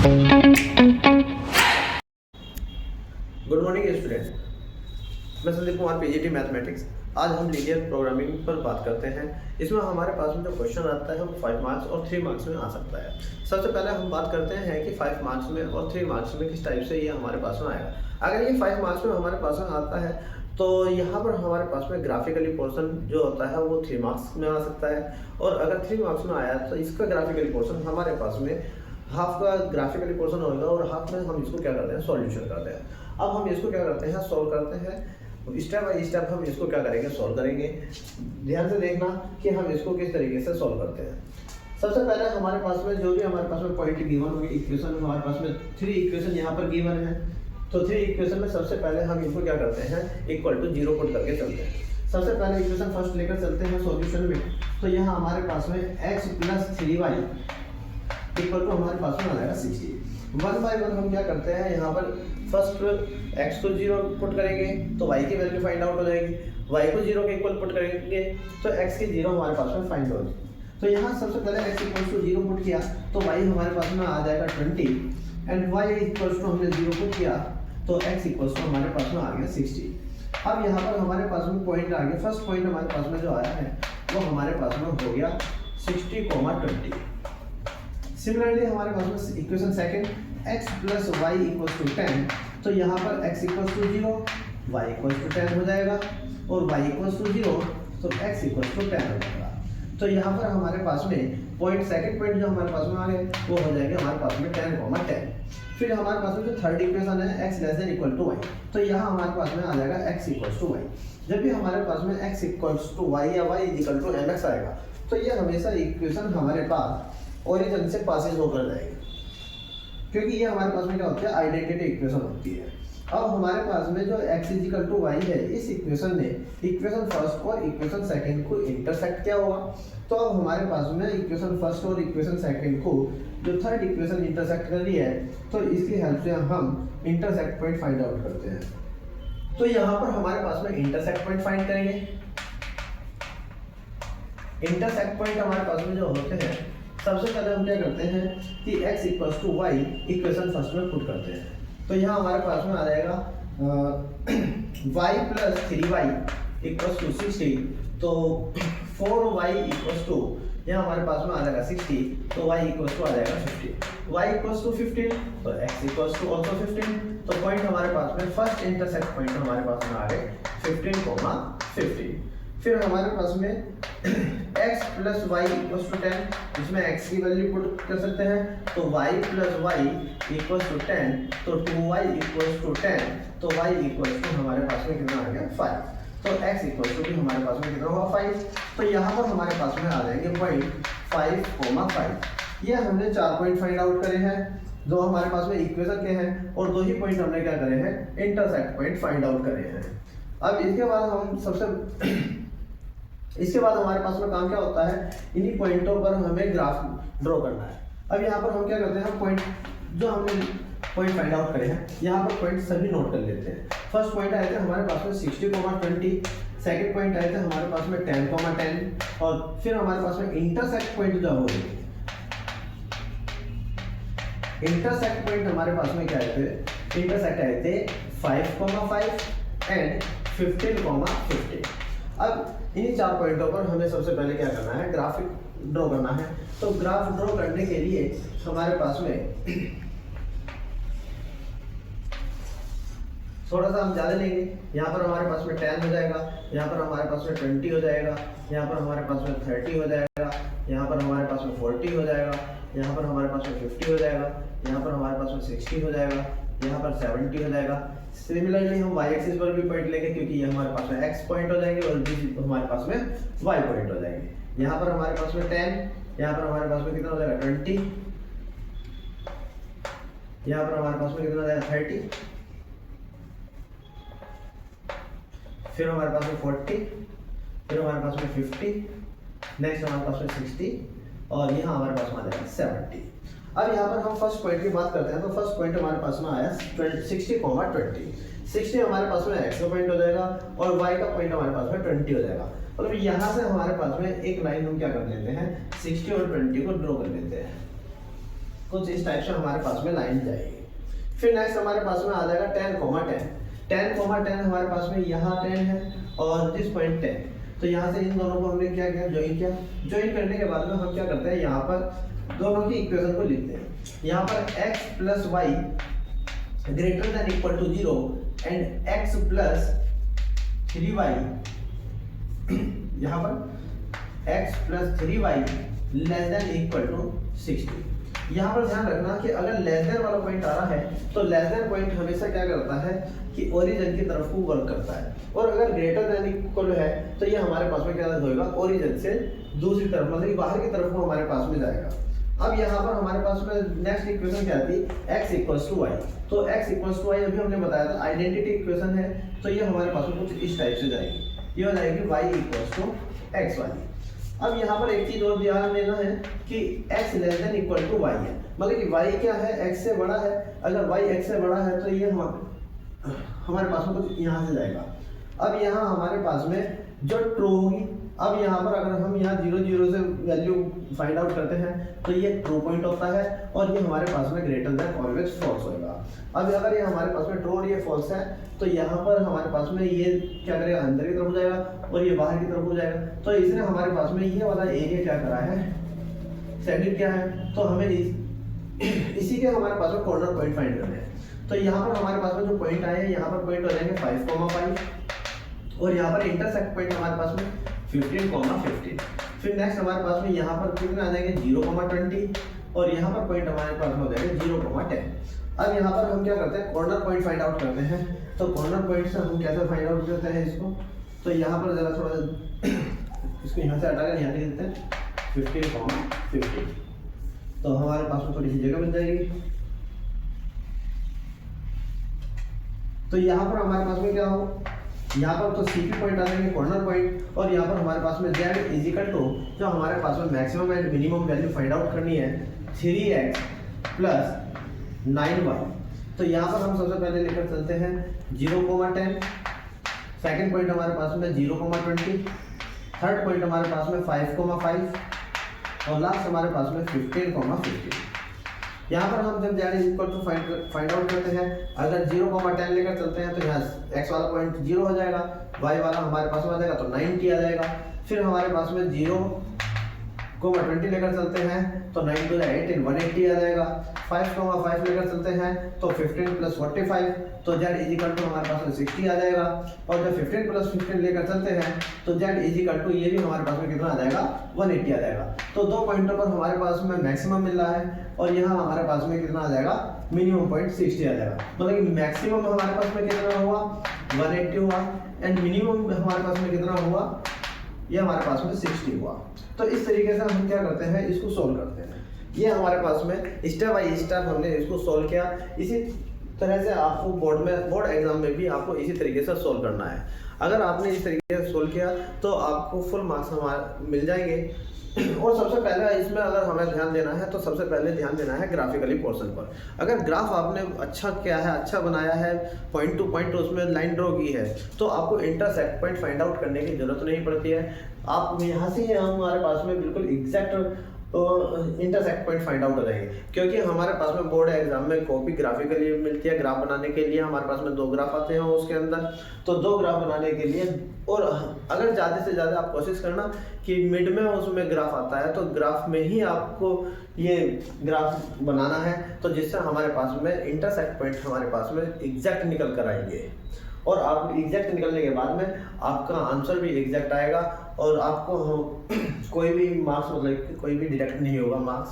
Good morning student, मैं Sandeep Kumar PGT mathematics. आज हम लीनियर प्रोग्रामिंग पर बात करते हैं। इसमें हमारे पास में जो क्वेश्चन आता है वो 5 मार्क्स और 3 मार्क्स में आ सकता है। सबसे पहले हम बात करते हैं कि 5 मार्क्स में और 3 मार्क्स में किस टाइप से ये हमारे पास में आएगा। अगर ये 5 मार्क्स में हमारे पास में आता है तो यहाँ पर हमारे पास में ग्राफिकली पोर्शन जो होता है वो 3 मार्क्स में आ सकता है, और अगर 3 मार्क्स में आया तो इसका ग्राफिकली पोर्शन हमारे पास में हाफ का ग्राफिकली पोर्शन होगा और हाफ में हम इसको क्या करते हैं, सॉल्यूशन करते हैं। अब हम इसको क्या करते हैं, सॉल्व करते हैं। स्टेप बाय स्टेप हम इसको क्या करेंगे, सॉल्व करेंगे। ध्यान से देखना कि हम इसको किस तरीके से सॉल्व करते हैं। सबसे पहले हमारे पास में जो भी हमारे पास में पॉइंट गिवन होगी, इक्वेशन हमारे पास में 3 इक्वेशन यहाँ पर गिवन है। तो 3 इक्वेशन में सबसे पहले हम इसको क्या करते हैं, इक्वल टू 0 पुट करके चलते हैं। सबसे पहले इक्वेशन फर्स्ट लेकर चलते हैं सॉल्यूशन में। तो यहाँ हमारे पास में x + 3y इक्वल टू हमारे पास में आ जाएगा 60। 1 बाय 1 हम क्या करते हैं, यहाँ पर फर्स्ट x को 0 पुट करेंगे तो y की वैल्यू फाइंड आउट हो जाएगी। y को 0 के इक्वल पुट करेंगे तो x की 0 हमारे पास में फाइंड आउट। तो यहाँ सबसे पहले x = 0 पुट किया तो y हमारे पास में आ जाएगा 20, एंड y = हमने 0 पुट किया तो x = हमारे पास में आ गया 60। अब यहाँ पर हमारे पास में पॉइंट आ गया। फर्स्ट पॉइंट हमारे पास में जो आया है वो हमारे पास में हो गया 60, 20। सिमिलरली हमारे पास में इक्वेशन सेकंड x + y = 10। तो यहाँ पर x = 0, y = 10 हो जाएगा, और y = 0 तो x = 10 हो जाएगा। तो यहाँ पर हमारे पास में पॉइंट सेकंड पॉइंट जो हमारे पास में आ गए वो हो जाएगा हमारे पास में 10, 10। फिर हमारे पास में जो थर्ड इक्वेशन है x <= y, तो यहाँ हमारे पास में आ जाएगा x = y। जब भी हमारे पास में x = y या y = mx आएगा तो ये हमेशा इक्वेशन हमारे पास ओरिजिन से पासेज होकर जाएगी, क्योंकि ये हमारे पास में क्या होती है, आइडेंटिटी इक्वेशन होती है। अब हमारे पास में जो x = y है, इस इक्वेशन ने इक्वेशन फर्स्ट और इक्वेशन सेकंड को इंटरसेक्ट किया होगा। तो अब हमारे पास में इक्वेशन फर्स्ट और इक्वेशन सेकंड को जो थर्ड इक्वेशन इंटरसेक्ट कर रही है, तो इसकी हेल्प से हम इंटरसेक्ट पॉइंट फाइंड आउट करते हैं। तो यहाँ पर हमारे पास में इंटरसेक्ट पॉइंट फाइंड करेंगे। इंटरसेक्ट पॉइंट हमारे पास में जो होते हैं, सबसे पहले हम क्या करते हैं कि x = y इक्वेशन फर्स्ट में पुट करते हैं। तो यहाँ हमारे पास में आ जाएगा y + 3y = 60। तो 4y = यहाँ हमारे पास में आ जाएगा 60, तो y = आ जाएगा 50। y = 15 तो x = also 15। तो पॉइंट हमारे पास में फर्स्ट इंटरसेक्ट पॉइंट हमारे पास में आ गए 15, 15। फिर हमारे पास में x + y = 10, इसमें x की वैल्यू पुट कर सकते हैं। तो y + y = 10, तो 2y = 10, तो y = हमारे पास में कितना आ गया, 5। तो x = भी हमारे पास में कितना होगा, 5। तो यहाँ पर हमारे पास में आ जाएंगे पॉइंट 5, 5। ये हमने 4 पॉइंट फाइंड आउट करे हैं जो हमारे पास में इक्वेशन के हैं, और 2 ही पॉइंट हमने क्या करे हैं, इंटरसेक्ट पॉइंट फाइंड आउट करे हैं। अब इसके बाद हमारे पास में काम क्या होता है, इन्हीं पॉइंटों पर हमें ग्राफ ड्रॉ करना है। अब यहाँ पर हम क्या करते हैं, पॉइंट जो हमने पॉइंट फाइंड आउट करे हैं, यहाँ पर पॉइंट सभी नोट कर लेते हैं। फर्स्ट पॉइंट आए थे हमारे पास में 60, 20। सेकंड पॉइंट आए थे हमारे पास में 10, 10। और फिर हमारे पास में इंटरसेक्ट पॉइंट जो हो गए, इंटरसेक्ट पॉइंट हमारे पास में क्या आए थे, इंटरसेक्ट आए थे 5, 5 एंड 15, 15। अब इन्हीं 4 पॉइंटों पर हमें सबसे पहले क्या करना है, ग्राफिक ड्रॉ करना है। तो ग्राफ ड्रॉ करने के लिए हमारे पास में थोड़ा सा हम ज़्यादा लेंगे। यहाँ पर हमारे पास में 10 हो जाएगा, यहाँ पर हमारे पास में 20 हो जाएगा, यहाँ पर हमारे पास में 30 हो जाएगा, यहाँ पर हमारे पास में 40 हो जाएगा, यहाँ पर हमारे पास में 50 हो जाएगा, यहाँ पर हमारे पास में 60 हो जाएगा, यहाँ पर 70 हो जाएगा। सिमिलरली हम y एक्सिस पर भी पॉइंट लेंगे, क्योंकि ये हमारे पास में x पॉइंट हो जाएंगे और हमारे पास में y पॉइंट हो जाएंगे। यहाँ पर हमारे पास में 10, यहाँ पर हमारे पास में कितना हो जाएगा, 20, यहाँ पर हमारे पास में कितना हो जाएगा, 30, फिर हमारे पास में 40, फिर हमारे पास में 50, नेक्स्ट हमारे पास में 60, और यहाँ हमारे पास में आ जाएगा 70। अब यहाँ पर हम फर्स्ट पॉइंट की बात करते हैं। तो फर्स्ट पॉइंट हमारे पास में आया 60, 20। 60 हमारे पास में x का पॉइंट हो जाएगा और y का पॉइंट हमारे पास में 20 हो जाएगा। मतलब यहाँ से हमारे पास में एक लाइन हम क्या कर लेते हैं, 60 और 20 को ड्रॉ कर लेते हैं। कुछ इस टाइप से हमारे पास में लाइन जाएगी। फिर नेक्स्ट हमारे पास में आ जाएगा 10, 10 हमारे पास में यहाँ 10 है और दिस पॉइंट 10। तो यहाँ से इन दोनों को हमने क्या किया, ज्वाइन किया। ज्वाइन करने के बाद में हम क्या करते हैं, यहाँ पर दोनों की इक्वेशन को लिखते हैं। यहाँ पर x plus y greater than equal to 0 and x plus 3y, यहाँ पर x plus 3y less than equal to 60। यहाँ पर ध्यान रखना कि अगर लेस देन वाला पॉइंट आ रहा है तो लेस देन पॉइंट हमेशा क्या करता है कि ओरिजिन की तरफ को वर्क करता है, और अगर ग्रेटर देन इक्वल है तो ये हमारे पास में क्या होगा, ओरिजिन से दूसरी तरफ मतलब बाहर की तरफ को हमारे पास में जाएगा। अब यहाँ पर हमारे पास में नेक्स्ट इक्वेशन क्या आती है, x इक्वल्स टू वाई। तो x इक्वल्स टू वाई अभी हमने बताया था आइडेंटिटी इक्वेशन है, तो ये हमारे पास में कुछ इस टाइप से जाएगी। ये हो जाएगी y equals to x y. अब यहाँ पर एक चीज और ध्यान देना है कि x less than equal to y है, मतलब कि y क्या है, x से बड़ा है। अगर y x से बड़ा है तो ये हमारे पास में कुछ यहाँ से जाएगा। अब यहाँ हमारे पास में जो ट्रू होगी, अब यहाँ पर अगर हम यहाँ 0 0 से वैल्यू फाइंड आउट करते हैं तो ये ट्रू पॉइंट होता है और ये हमारे पास में ग्रेटर देन ऑलवेज फॉल्स होगा। अब अगर ये हमारे पास में ट्रू और ये फॉल्स है तो यहाँ पर हमारे पास में ये क्या करेगा, अंदर की तरफ हो जाएगा और ये बाहर की तरफ हो जाएगा। तो इसने हमारे पास में ये वाला एरिया क्या करा है, सेटिंग क्या है, तो हमें इसी के हमारे पास में कॉर्नर पॉइंट फाइंड करने हैं। तो यहाँ पर हमारे पास में जो पॉइंट आए हैं, यहाँ पर पॉइंट हो जाएंगे 5,5 और यहाँ पर इंटरसेक्ट पॉइंट हमारे पास में 15,15। फिर नेक्स्ट हमारे पास में यहाँ पर कितने आ जाएंगे 0,20 और यहाँ पर पॉइंट हमारे पास में हो जाएगा 0,10। अब यहाँ पर हम क्या करते हैं, कॉर्नर पॉइंट फाइंड आउट करते हैं। तो कॉर्नर पॉइंट से हम कैसे फाइंड आउट करते हैं इसको, तो यहाँ पर जरा थोड़ा इसको यहाँ से हटाकर यहाँ लिख देते हैं 15,15। तो हमारे पास में थोड़ी सी जगह मिल जाएगी। तो यहाँ पर हमारे पास में क्या हो, यहाँ पर तो CP पॉइंट आ जाएंगे, कॉर्नर पॉइंट, और यहाँ पर हमारे पास में Z इज इक्वल टू जो हमारे पास में maximum and minimum value find out करनी है 3x प्लस 9y। तो यहाँ पर हम सबसे पहले लेकर चलते हैं 0,10, सेकंड पॉइंट हमारे पास में 0,20, थर्ड पॉइंट हमारे पास में 5,5 और लास्ट हमारे पास में 15,15। यहाँ पर हम जब Z equal to find out करते हैं, अगर 0,10 लेकर चलते हैं तो यहाँ x वाला पॉइंट 0 हो जाएगा, y वाला हमारे पास में आ जाएगा तो 90 आ जाएगा। फिर हमारे पास में 0,20 लेकर चलते हैं तो 9 to 18 180 आ जाएगा। 5,5 लेकर चलते हैं तो 15 प्लस 45 तो Z इज इक्वल टू हमारे पास में 60 आ जाएगा। और जब 15 प्लस 15 लेकर चलते हैं तो Z इज इक्वल टू ये भी हमारे पास में कितना आ जाएगा 180 आ जाएगा। तो दो पॉइंटों पर हमारे पास में मैक्सिमम मिल रहा है और यहाँ हमारे पास में कितना आ जाएगा, मिनिमम पॉइंट 60 आ जाएगा। मतलब कि मैक्सिमम हमारे पास में कितना हुआ 180 हुआ एंड मिनिमम हमारे पास में कितना हुआ, ये हमारे पास में 60 हुआ। तो इस तरीके से हम क्या करते हैं, इसको सोल्व करते हैं। ये हमारे पास में स्टेप बाय स्टेप हमने इसको सोल्व किया। इसी तरह से आपको बोर्ड एग्जाम में भी आपको इसी तरीके से सोल्व करना है। अगर आपने इस तरीके से सोल्व किया तो आपको फुल मार्क्स हमारे मिल जाएंगे। और सबसे पहले इसमें अगर हमें ध्यान देना है तो सबसे पहले ध्यान देना है ग्राफिकली पोर्शन पर। अगर ग्राफ आपने अच्छा किया है, अच्छा बनाया है, पॉइंट टू पॉइंट उसमें लाइन ड्रॉ की है, तो आपको इंटरसेक्ट पॉइंट फाइंड आउट करने की जरूरत नहीं पड़ती है। आप यहाँ से हमारे पास में बिल्कुल exact intersect point find out हो जाएंगे, क्योंकि हमारे पास में बोर्ड एग्जाम में कॉपी ग्राफिकली मिलती है। ग्राफ बनाने के लिए हमारे पास में 2 ग्राफ आते हैं उसके अंदर, तो 2 ग्राफ बनाने के लिए, और अगर ज़्यादा से ज़्यादा आप कोशिश करना कि मिड में उसमें ग्राफ आता है तो ग्राफ में ही आपको ये ग्राफ बनाना है, तो जिससे हमारे पास में इंटरसेक्ट पॉइंट हमारे पास में एग्जैक्ट निकल कर आएंगे। और आप एग्जैक्ट निकलने के बाद में आपका आंसर भी एग्जैक्ट आएगा और आपको कोई भी मार्क्स मतलब कोई भी डिडक्ट नहीं होगा मार्क्स।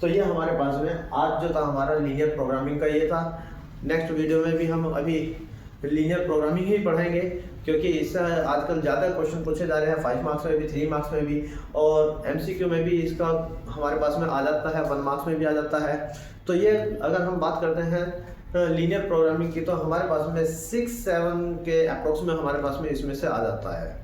तो ये हमारे पास में आज जो था हमारा लीनियर प्रोग्रामिंग का ये था। नेक्स्ट वीडियो में भी हम अभी लीनियर प्रोग्रामिंग ही पढ़ाएंगे, क्योंकि इससे आजकल ज़्यादा क्वेश्चन पूछे जा रहे हैं 5 मार्क्स में भी, 3 मार्क्स में भी, और MCQ में भी इसका हमारे पास में आ जाता है, 1 मार्क्स में भी आ जाता है। तो ये अगर हम बात करते हैं लीनियर प्रोग्रामिंग की, तो हमारे पास में 6-7 के अप्रोक्स में हमारे पास में इसमें से आ जाता है।